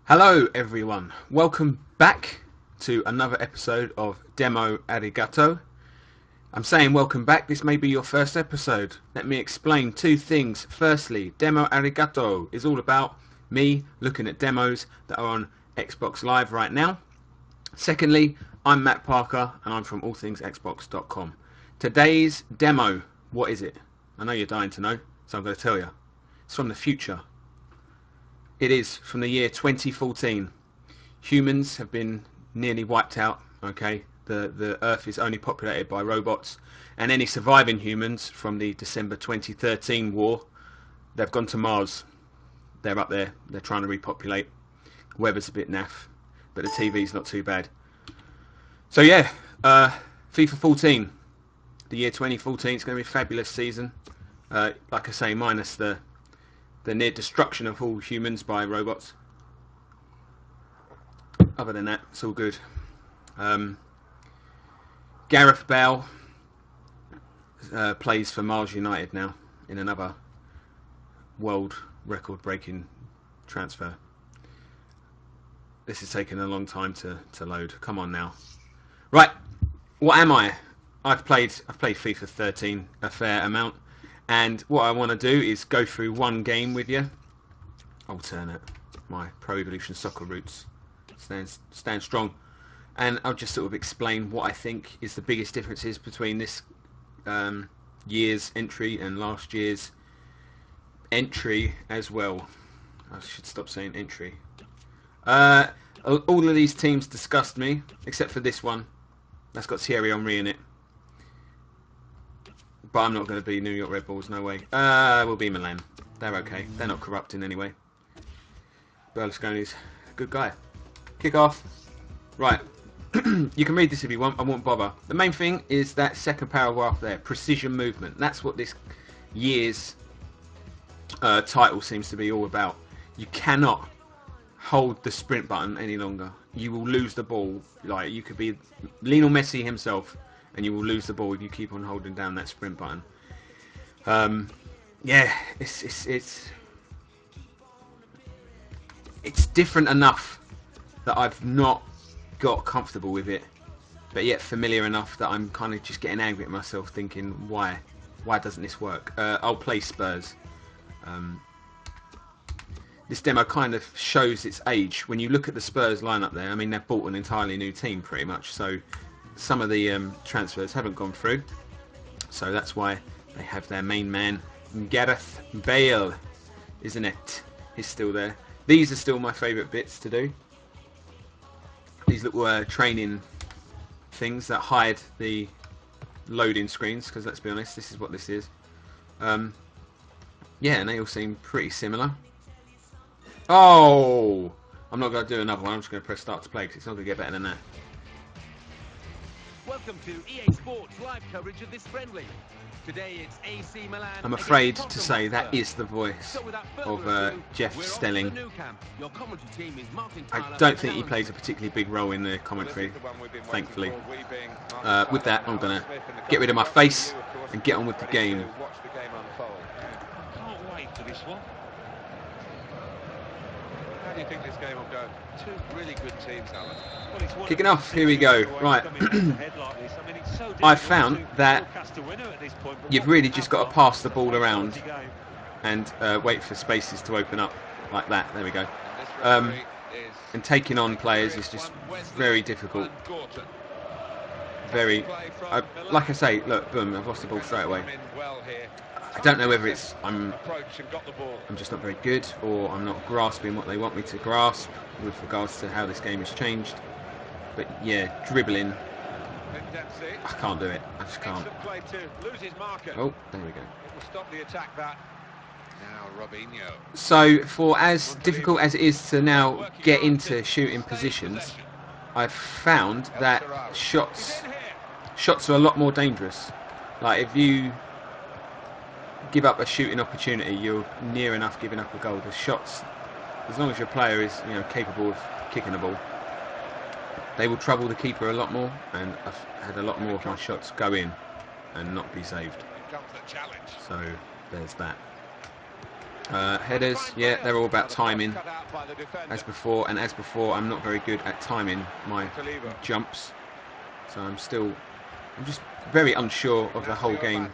Hello everyone, welcome back to another episode of Demo Arigato. I'm saying welcome back, this may be your first episode. Let me explain two things. Firstly, Demo Arigato is all about me looking at demos that are on Xbox Live right now. Secondly, I'm Matt Parker and I'm from allthingsxbox.com. Today's demo, what is it? I know you're dying to know, so I'm going to tell you. It's from the future. It is from the year 2014. Humans have been nearly wiped out. Okay, the Earth is only populated by robots, and any surviving humans from the December 2013 war, they've gone to Mars. They're up there. They're trying to repopulate. Weather's a bit naff, but the TV's not too bad. So yeah, FIFA 14, the year 2014. It's going to be a fabulous season. Like I say, minus the near destruction of all humans by robots. Other than that, it's all good. Gareth Bale plays for Mars United now in another world record breaking transfer. This is taking a long time to load. Come on now. Right, what am I? I've played FIFA 13 a fair amount. And what I want to do is go through one game with you. Alternate my Pro Evolution Soccer roots. Stand strong. And I'll just sort of explain what I think is the biggest differences between this year's entry and last year's entry as well. I should stop saying entry. All of these teams disgust me, except for this one. That's got Thierry Henry in it. But I'm not going to be New York Red Bulls, no way. We'll be Milan. They're okay. They're not corrupt in any way. Berlusconi's a good guy. Kick off. Right. You can read this if you want. I won't bother. The main thing is that second paragraph there. Precision movement. That's what this year's title seems to be all about. You cannot hold the sprint button any longer. You will lose the ball. Like, you could be Lionel Messi himself, and you will lose the ball if you keep on holding down that sprint button. Yeah, it's different enough that I've not got comfortable with it, but yet familiar enough that I'm kind of just getting angry at myself, thinking, why doesn't this work? I'll play Spurs. This demo kind of shows its age. When you look at the Spurs lineup there, I mean, they've bought an entirely new team pretty much, so some of the transfers haven't gone through, so that's why they have their main man Gareth Bale, isn't it? He's still there. These are still my favourite bits to do. These little training things that hide the loading screens, because let's be honest, this is what this is. Yeah, and they all seem pretty similar. Oh! I'm not going to do another one, I'm just going to press start to play because it's not going to get better than that. Welcome to EA Sports live coverage of this friendly. Today it's AC Milan. I'm afraid to say that is the voice of Jeff Stelling. I don't think he plays a particularly big role in the commentary, thankfully. With that, I'm going to get rid of my face and get on with the game. Can't wait for this one. How do you think this game will go? Two really good teams, Alan. Well, kicking off, here we go. Right. I've found that you've really just got to pass the ball around and wait for spaces to open up like that. There we go. And taking on players is just very difficult. Like I say, look, boom, I've lost the ball straight away. I don't know whether it's I'm just not very good, or I'm not grasping what they want me to grasp with regards to how this game has changed. But yeah, dribbling, I can't do it. I just can't. Oh, there we go. So for as difficult as it is to now get into shooting positions, I've found that shots are a lot more dangerous. Like, if you give up a shooting opportunity, you're near enough giving up a goal. The shots, as long as your player is, you know, capable of kicking the ball, they will trouble the keeper a lot more, and I've had a lot more of my shots go in and not be saved. So there's that. Headers, yeah, they're all about timing, as before. And as before, I'm not very good at timing my jumps. So I'm just very unsure of the whole game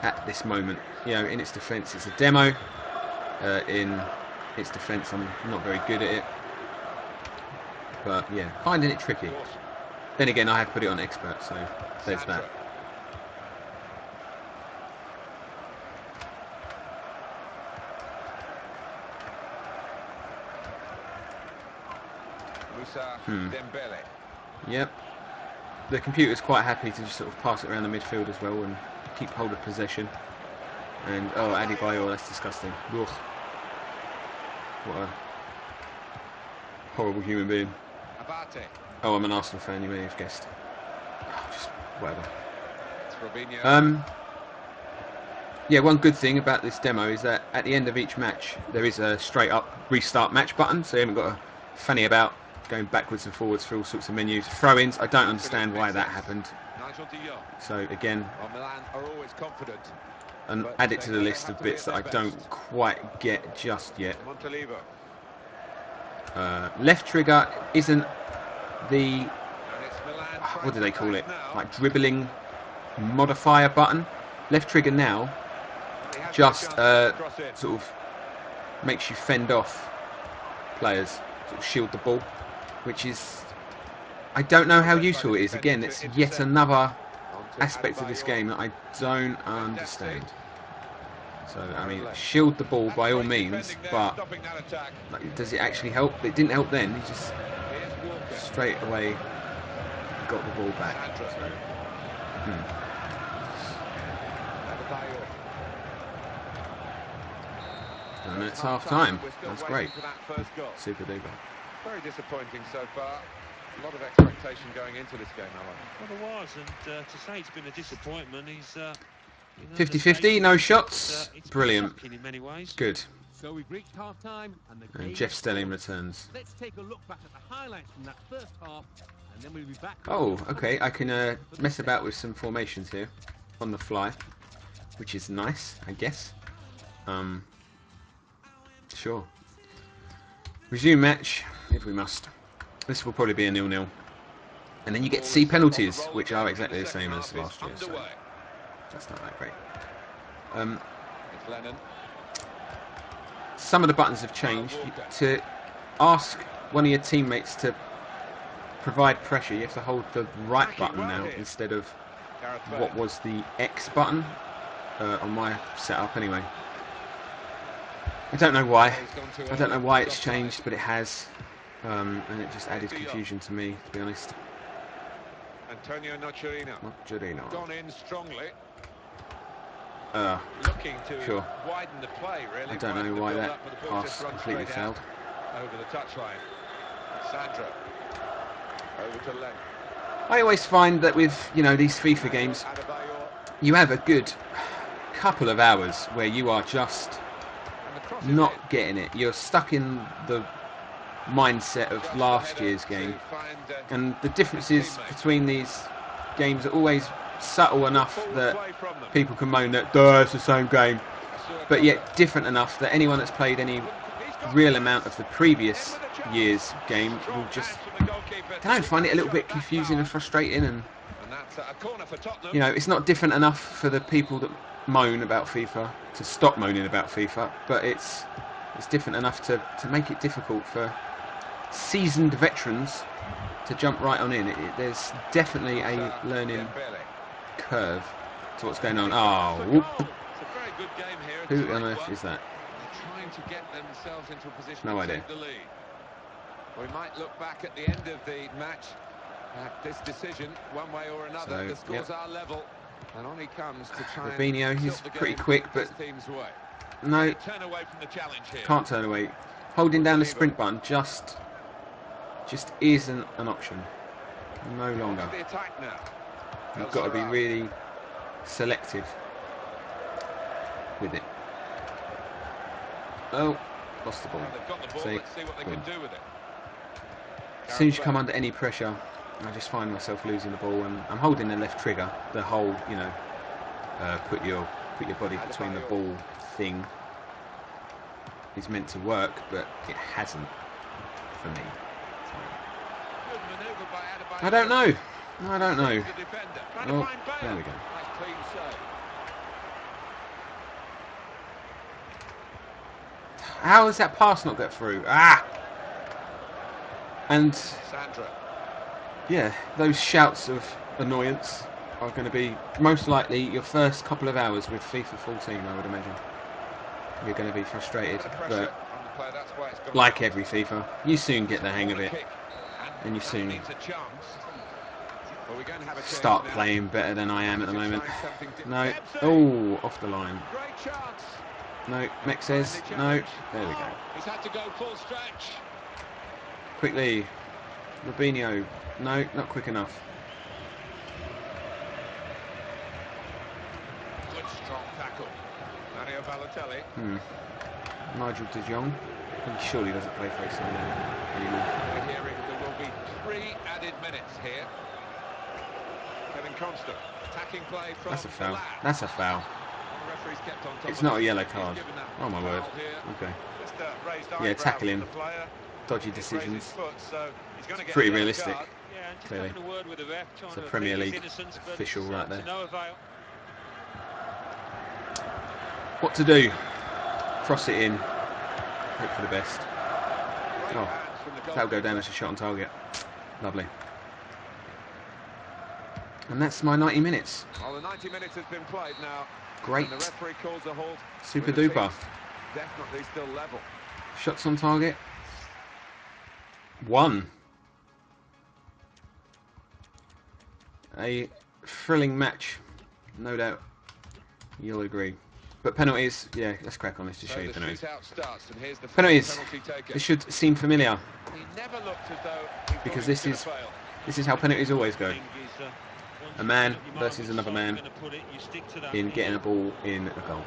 at this moment. You know, in its defence, it's a demo. In its defence, I'm not very good at it. But yeah, finding it tricky. Then again, I have put it on expert, so there's that. Yep. The computer's quite happy to just sort of pass it around the midfield as well and keep hold of possession. And oh, Arigato, that's disgusting. Ugh. What a horrible human being. Oh, I'm an Arsenal fan, you may have guessed. Just whatever. Yeah, one good thing about this demo is that at the end of each match there is a straight up restart match button, so you haven't got to fanny about going backwards and forwards through all sorts of menus. Throw-ins, I don't understand why that happened. So again, and add it to the list of bits that I don't quite get just yet. Left trigger isn't the, what do they call it, like dribbling modifier button. Left trigger now just sort of makes you fend off players, sort of shield the ball, which is, I don't know how useful it is. Again, it's yet another aspect of this game that I don't understand. So, I mean, shield the ball by all means, but like, does it actually help? It didn't help then. He just straight away got the ball back. So, And it's half time. That's great. Super duper. Very disappointing so far. A lot of expectation going into this game, Alan. Well, there was, and to say it's been a disappointment, he's 50-50, no shots. Brilliant. In many ways. Good. So we've reached half time and the And Jeff Stelling returns. Let's take a look back at the highlights from that first half, and then we'll be back. Oh, okay. I can mess about with some formations here on the fly, which is nice, I guess. Sure. Resume match, if we must. This will probably be a 0-0. And then you get to see penalties, which are exactly the same as last year, so that's not that great. Some of the buttons have changed. To ask one of your teammates to provide pressure, you have to hold the right button now instead of what was the X button on my setup anyway. I don't know why. I don't know why it's changed, but it has. And it just added confusion to me, to be honest. Antonio Nocerino. Gone in strongly. Looking to sure. widen the play, really. I don't know why that pass completely failed. Over the touchline. Sandra. Over to Len. I always find that with, you know, these FIFA games, you have a good couple of hours where you are just not getting it. You're stuck in the mindset of last year's game, and the differences between these games are always subtle enough that people can moan that it's the same game, but yet different enough that anyone that's played any real amount of the previous year's game will just, I don't find it a little bit confusing and frustrating, and you know, it's not different enough for the people that moan about FIFA to stop moaning about FIFA, but it's different enough to make it difficult for seasoned veterans to jump right on in. There's definitely a learning curve to what's going on. Oh, whoop. Who on earth is that? No idea. We might look back at the end of the match at this decision, one way or another. The scores are level, and on he comes to try. Fabinho, he's pretty quick, but no, can't turn away. Holding down the sprint button just isn't an option. No longer. You've got to be really selective with it. Oh, lost the ball. See, as soon as you come under any pressure, I just find myself losing the ball, and I'm holding the left trigger, the whole, you know, put your body between the ball thing. is meant to work, but it hasn't for me. Good manoeuvre by Adebayo. I don't know. I don't know. The defender. Oh, there we go. Nice clean save. How does that pass not get through? Ah! And Sandra. yeah, those shouts of annoyance are going to be most likely your first couple of hours with FIFA 14, I would imagine. You're going to be frustrated, but like every FIFA, you soon get the hang of it, and you soon start playing better than I am at the moment. No, oh, off the line. No, Mick says no. There we go. He's had to go full stretch. Quickly, Robinho. No, not quick enough. Good strong tackle. Mario Balotelli. Nigel de Jong. He surely doesn't play for us anymore. We're hearing there will be 3 added minutes here. Kevin Constant. Attacking play from That's a foul. Lad. That's a foul. The referee's kept on top It's of not it. a yellow He's card. given that Oh my word. foul here. Okay. Just raised Yeah, eyebrow tackling. from the player. Dodgy He's raised decisions. his foot, so he's gonna get Pretty a yellow realistic. card. Yeah, and just Clearly. having a word with the ref, trying It's a to Premier plead his League innocence, but official it's, right there. to no avail. What to do? Cross it in. Hope for the best. Great Oh, hands from the that'll go down as a shot on target. Lovely. And that's my 90 minutes. Well, the 90 minutes has been played now. Great. And the referee calls a halt. Super with the duper. teams Definitely still level. Shots on target. 1. A thrilling match. No doubt. You'll agree. But penalties, yeah, let's crack on. Let's just show you So the penalties. shootout starts, and here's the first Penalties. penalty taken. This should seem familiar He never looked as though he thought because he was this gonna is fail. this is how penalties always go. Thing is, once A you man make up your mind versus which another side man you're gonna put it, you stick to that. in getting a ball in a goal.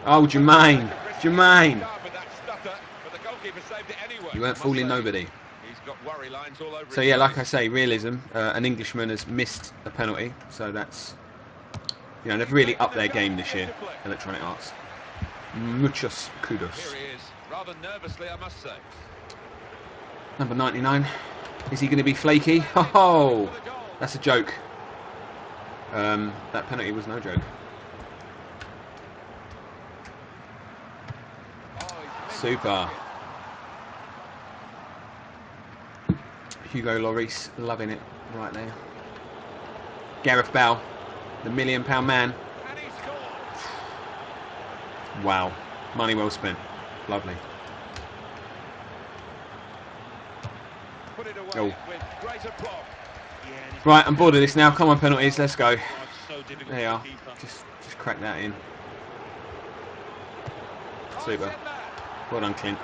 Oh, Jermaine! Jermaine! With that stutter, but the goalkeeper saved it anyway. You weren't Must fooling say, nobody. He's got worry lines all over So his yeah, like I face. say, realism. An Englishman has missed a penalty, so that's, you know, they've really upped their game this year. Electronic Arts. Muchos kudos. Here he is, rather nervously, I must say. Number 99. Is he going to be flaky? Oh, that's a joke. That penalty was no joke. Oh, he's missed Super. it. Hugo Lloris loving it right there. Gareth Bale, the £1 million man. And he scored. Wow, money well spent. Lovely. Put it away Oh. with great aplomb. Yeah, and it's Right, I'm bored of this now. Come on, penalties, let's go. so difficult There you for are. the keeper. Just crack that in. Oh, Super. he's in there. Well done, Clint.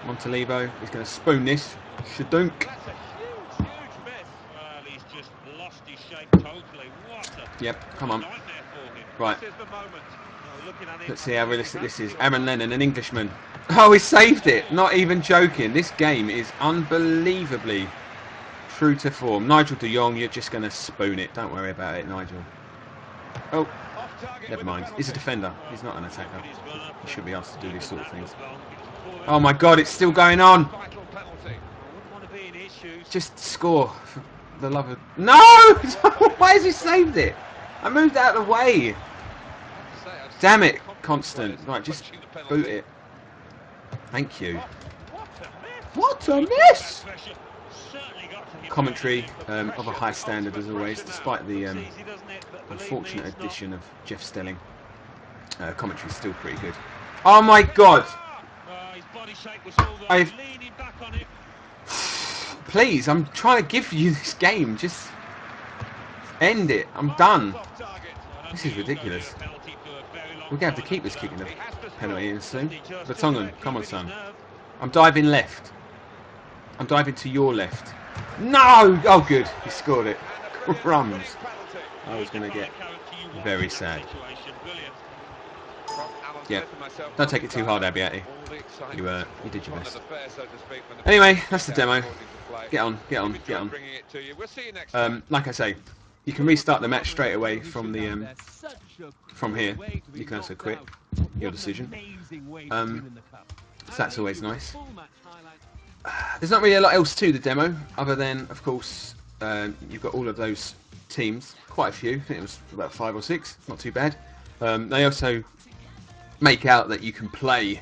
Montalivo is going to spoon this. Shadunk. That's a huge, huge miss. Well, he's just lost his shape totally. What a Yep, come on. nightmare for him. Right, This is the moment. No, looking at him, let's see how realistic this is. Aaron Lennon, an Englishman. Oh, he saved it. Not even joking. This game is unbelievably true to form. Nigel de Jong, you're just going to spoon it. Don't worry about it, Nigel. Oh, Off target never with mind. the He's a penalty. defender. He's not an attacker. He should be asked to do these sort of things. Oh, Oh my God, it's still going on. Vital penalty. I wouldn't want to be in his shoes. Just score, for the love of... No! Why has he saved it? I moved out of the way. Damn it, Constant. Right, just boot it. Thank you. What a miss! Commentary of a high standard as always, despite the unfortunate addition of Jeff Stelling. Commentary is still pretty good. Oh my God! I've... Please, I'm trying to give you this game. Just end it. I'm done. This is ridiculous. We're going to have to keep this kicking the penalty in soon. Vertonghen, come on, son. I'm diving left. I'm diving to your left. No! Oh, good. He scored it. Crumbs. I was going to get very sad. Yeah. Don't take it too hard, Arigato. You did your best. Anyway, that's the demo. Get on, get on, get on. Like I say, you can restart the match straight away from the from here. You can also quit. Your decision. So that's always nice. There's not really a lot else to the demo other than, of course, you've got all of those teams. Quite a few. I think it was about 5 or 6. Not too bad. They also make out that you can play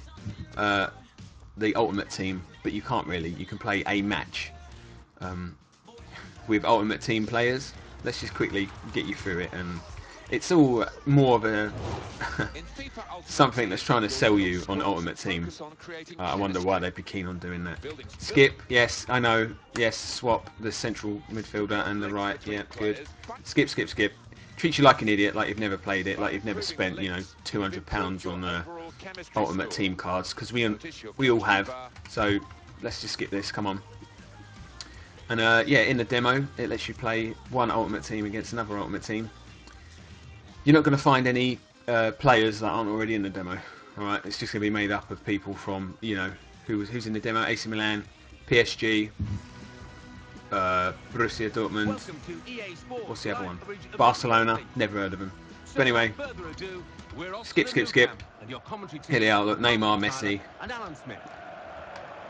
the Ultimate Team, but you can't really. You can play a match with Ultimate Team players. Let's just quickly get you through it, and it's all more of a something that's trying to sell you on Ultimate Team. I wonder why they'd be keen on doing that. Skip, yes, I know. Yes, swap the central midfielder and the right. Yeah, good. Skip, skip, skip. Treats you like an idiot, like you've never played it, like you've never spent, you know, £200 on Ultimate Team cards, because we all have. So let's just skip this. Come on. And yeah, in the demo, it lets you play one Ultimate Team against another Ultimate Team. You're not going to find any players that aren't already in the demo. All right, it's just going to be made up of people from, you know, who's in the demo: AC Milan, PSG, Borussia Dortmund. What's the other one? Barcelona. Never heard of them. But anyway, skip, skip, skip. Here they are. Look, Neymar, Messi.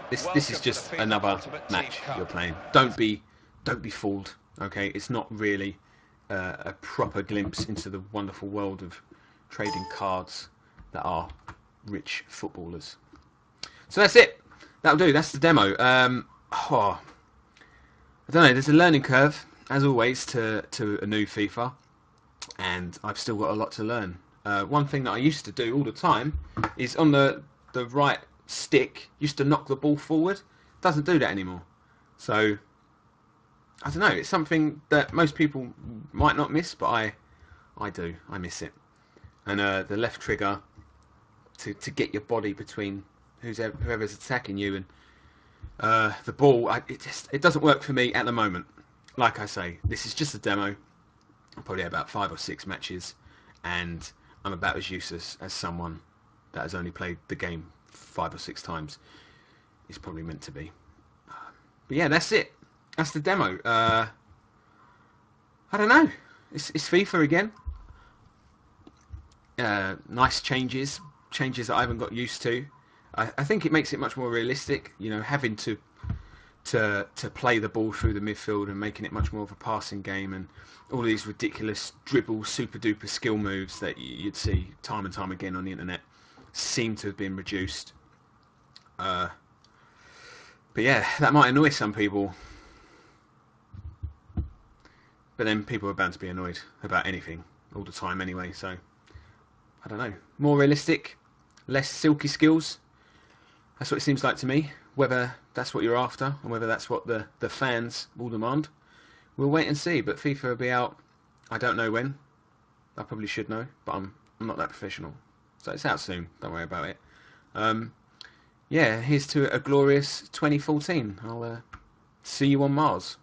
This is just another match you're playing. Don't be fooled. Okay, it's not really a proper glimpse into the wonderful world of trading cards that are rich footballers. So that's it. That'll do. That's the demo. I don't know. There's a learning curve, as always, to a new FIFA, and I've still got a lot to learn. One thing that I used to do all the time is on the right stick, used to knock the ball forward. Doesn't do that anymore. So I don't know. It's something that most people might not miss, but I do. I miss it. And the left trigger to get your body between whoever's attacking you and the ball. It doesn't work for me at the moment. Like I say, this is just a demo. I'll probably have about 5 or 6 matches, and I'm about as useless as someone that has only played the game 5 or 6 times. It's probably meant to be. But yeah, that's it. That's the demo. I don't know. It's FIFA again. Nice changes that I haven't got used to. I think it makes it much more realistic. You know, having to play the ball through the midfield and making it much more of a passing game, and all these ridiculous dribble, super duper skill moves that you'd see time and time again on the internet seem to have been reduced. But yeah, that might annoy some people. But then people are bound to be annoyed about anything all the time anyway, so I don't know. More realistic, less silky skills. That's what it seems like to me. Whether that's what you're after, and whether that's what the fans will demand, we'll wait and see. But FIFA will be out, I don't know when. I probably should know, but I'm not that professional. So it's out soon, don't worry about it. Yeah, here's to a glorious 2014. I'll see you on Mars.